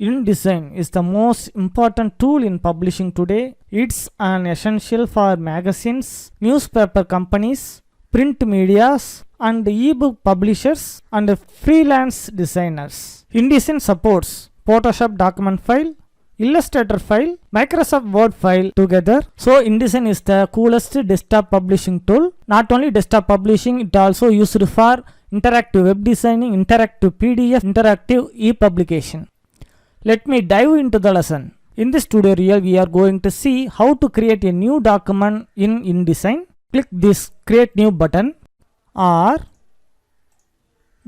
InDesign is the most important tool in publishing today. It's an essential for magazines, newspaper companies, print medias, and ebook publishers and freelance designers. InDesign supports Photoshop document file, Illustrator file, Microsoft Word file together. So InDesign is the coolest desktop publishing tool. Not only desktop publishing, it also used for interactive web designing, interactive PDF, interactive e-publication. Let me dive into the lesson. In this tutorial, we are going to see how to create a new document in InDesign. Click this create new button or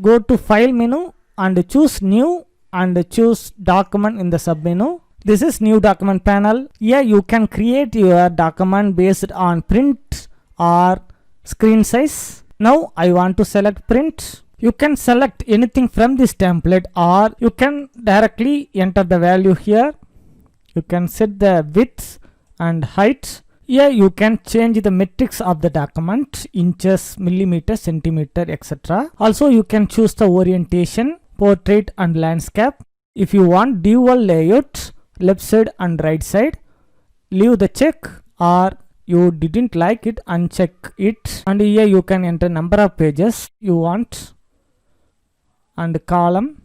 go to file menu and choose new and choose document in the submenu. This is new document panel. Here you can create your document based on print or screen size. Now I want to select print. You can select anything from this template or you can directly enter the value here. You can set the width and height. Here you can change the metrics of the document, inches, millimeters, centimeter, etc. Also you can choose the orientation, portrait and landscape. If you want dual layout, left side and right side, leave the check, or you didn't like it, uncheck it. And here you can enter number of pages you want and column,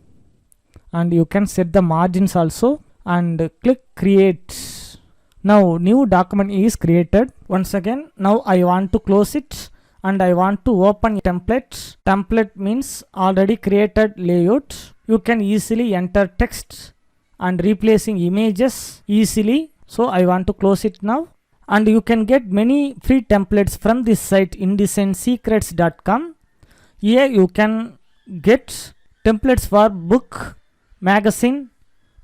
and you can set the margins also and click create. Now new document is created. Once again, now I want to close it and I want to open template. Template means already created layout. You can easily enter text and replacing images easily. So I want to close it now. And you can get many free templates from this site InDesignSecrets.com. Here you can get templates for book, magazine,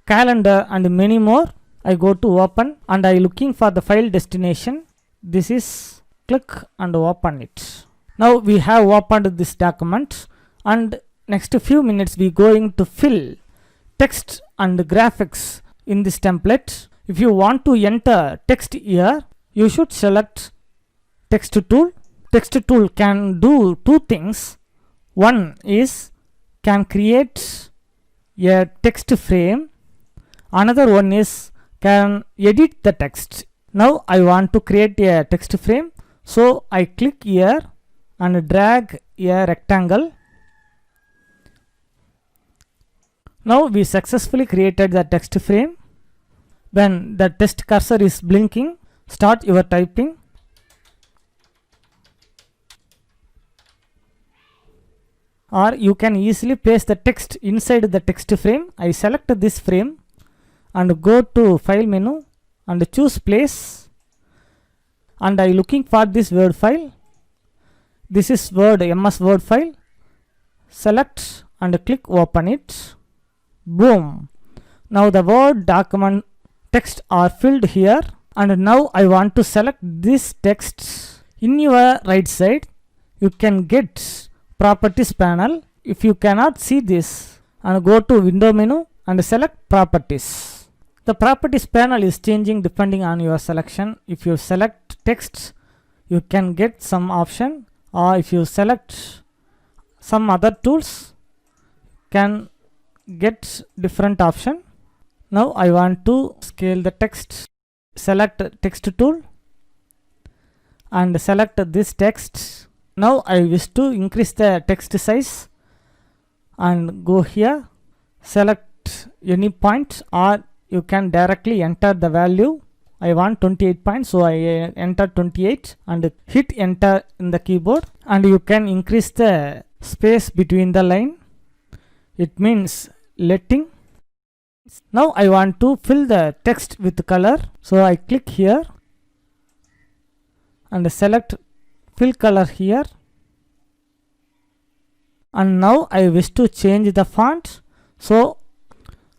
calendar and many more. I go to open and I looking for the file destination. This is click and open it. Now we have opened this document, and next few minutes we going to fill text and graphics in this template. If you want to enter text here, you should select text tool. Text tool can do two things. One is can create a text frame. Another one is can edit the text. Now I want to create a text frame. So I click here and drag a rectangle. Now we successfully created the text frame. When the text cursor is blinking, start your typing. Or you can easily paste the text inside the text frame. I select this frame and go to file menu and choose place. And I looking for this Word file. This is Word, MS Word file. Select and click open it. Boom. Now the Word document text are filled here. And now I want to select this text. In your right side, you can get properties panel. If you cannot see this, and go to window menu and select properties. The properties panel is changing depending on your selection. If you select text, you can get some option, or if you select some other tools, can get different option. Now I want to scale the text. Select text tool and select this text. Now I wish to increase the text size and go here, select any point, or you can directly enter the value. I want 28 points, so I enter 28 and hit enter in the keyboard. And you can increase the space between the line. It means letting. Now I want to fill the text with color, so I click here and select fill color here. And now I wish to change the font, so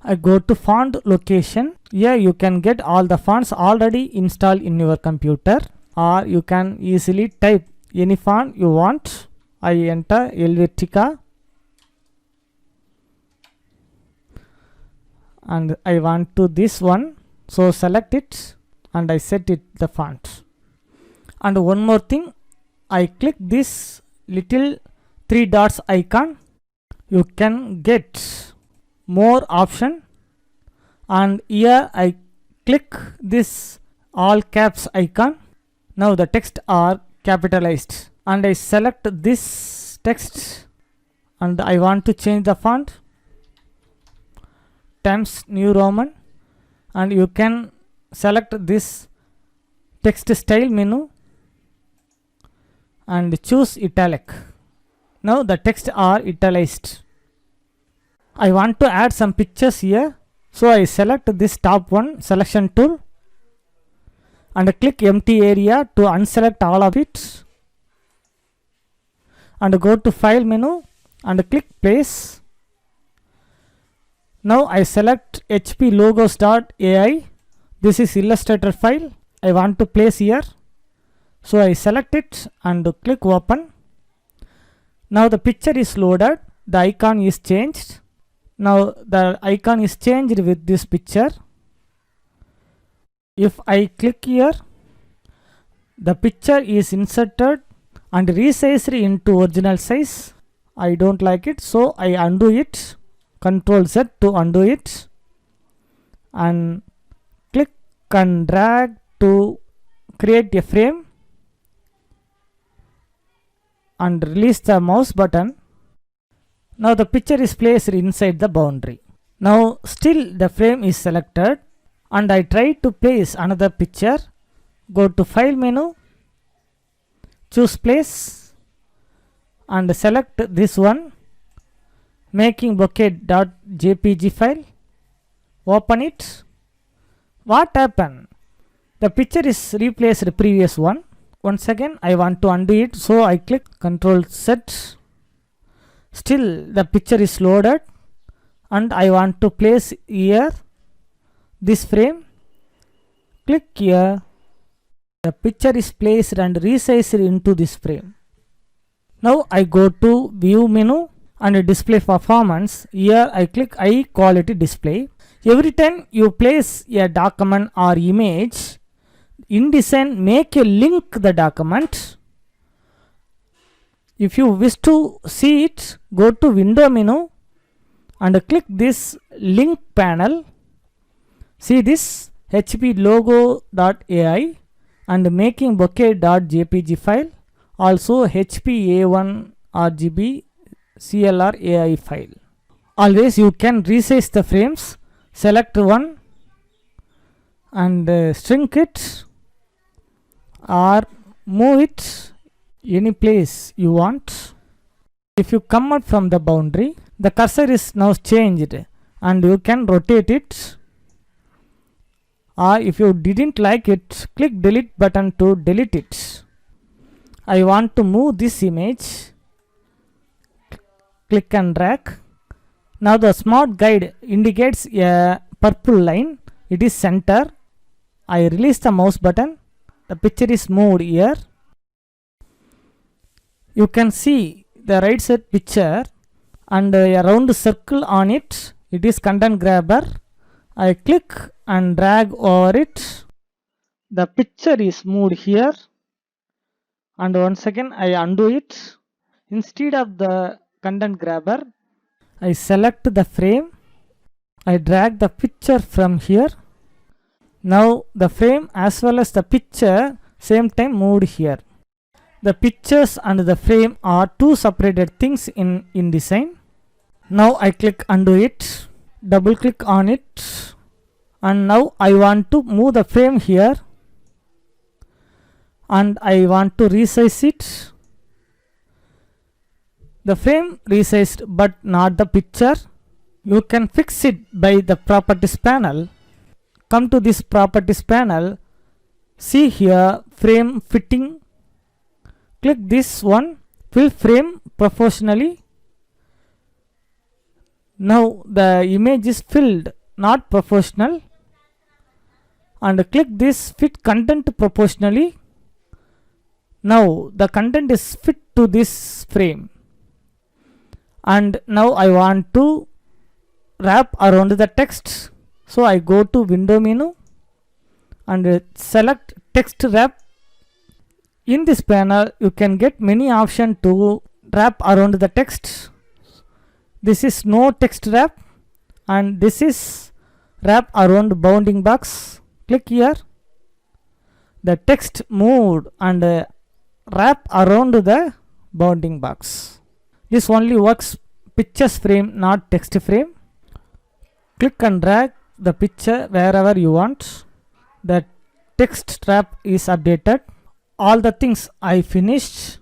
I go to font location. Here you can get all the fonts already installed in your computer, or you can easily type any font you want. I enter Helvetica and I want to this one, so select it and I set it the font. And one more thing, I click this little 3 dots icon. You can get more option and here I click this all caps icon. Now the text are capitalized and I select this text and I want to change the font Times New Roman, and you can select this text style menu and choose italic. Now the text are italicized. I want to add some pictures here, so I select this top one selection tool and click empty area to unselect all of it and go to file menu and click place. Now I select HP logos.ai. This is Illustrator file I want to place here, so I select it and click open. Now the picture is loaded, the icon is changed. Now the icon is changed with this picture. If I click here, the picture is inserted and resized into original size. I don't like it, so I undo it. Ctrl Z to undo it and click and drag to create a frame and release the mouse button. Now the picture is placed inside the boundary. Now still the frame is selected and I try to place another picture. Go to file menu, choose place and select this one, making bouquet.jpg file. Open it. What happened? The picture is replaced the previous one. Once again I want to undo it, so I click Ctrl Z. Still the picture is loaded and I want to place here this frame. Click here. The picture is placed and resized into this frame. Now I go to view menu and display performance. Here I click high quality display. Every time you place a document or image, InDesign make a link the document. If you wish to see it, go to window menu and click this link panel. See this HP logo.ai and making bouquet.jpg file, also HP A1 RGB CLR AI file. Always you can resize the frames. Select one and shrink it or move it any place you want. If you come out from the boundary, the cursor is now changed and you can rotate it, or if you didn't like it, click delete button to delete it. I want to move this image. Click and drag. Now the smart guide indicates a purple line. It is center. I release the mouse button. The picture is moved here. You can see the right side picture and a round circle on it. It is content grabber. I click and drag over it. The picture is moved here. And once again I undo it. Instead of the content grabber, I select the frame. I drag the picture from here. Now the frame as well as the picture same time moved here. The pictures and the frame are two separated things in InDesign. Now I click undo it, double click on it, and now I want to move the frame here and I want to resize it. The frame resized but not the picture. You can fix it by the properties panel. Come to this properties panel. See here frame fitting. Click this one, fill frame proportionally. Now the image is filled, not proportional. And click this fit content proportionally. Now the content is fit to this frame. And now I want to wrap around the text. So I go to window menu and select text wrap. In this panel you can get many options to wrap around the text. This is no text wrap and this is wrap around bounding box. Click here. The text moved and wrap around the bounding box. This only works pictures frame, not text frame. Click and drag the picture wherever you want. The text wrap is updated. All the things I finished.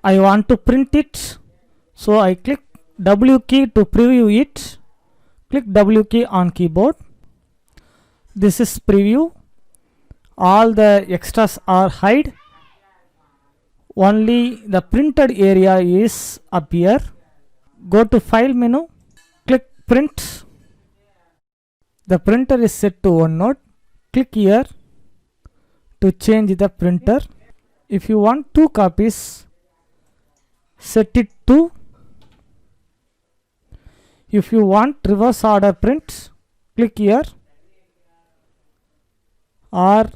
I want to print it, so I click W key to preview it. Click W key on keyboard. This is preview. All the extras are hide. Only the printed area is up here. Go to file menu. Click print. The printer is set to OneNote. Click here to change the printer. If you want 2 copies, set it to. If you want reverse order print, click here. Or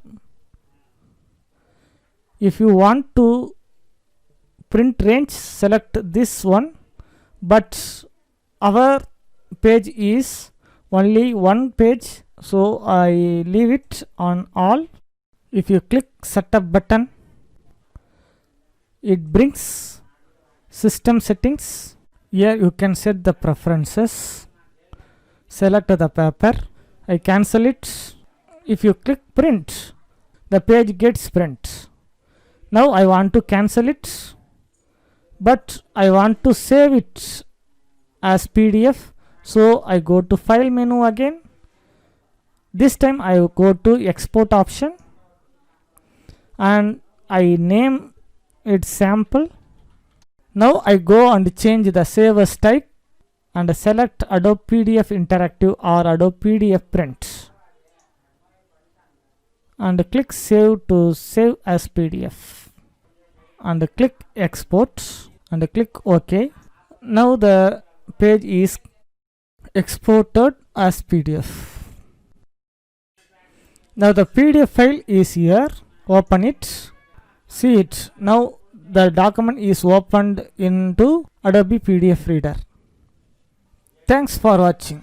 if you want to print range, select this one. But our page is only one page, so I leave it on all. If you click setup button, it brings system settings. Here you can set the preferences. Select the paper. I cancel it. If you click print, the page gets print. Now I want to cancel it, but I want to save it as PDF. So I go to file menu again. This time I go to export option and I name it sample. Now I go and change the save as type and select Adobe PDF Interactive or Adobe PDF Print and click save to save as PDF and click export and click OK. Now the page is exported as PDF. Now the PDF file is here. Open it. See it. Now the document is opened into Adobe PDF Reader. Thanks for watching.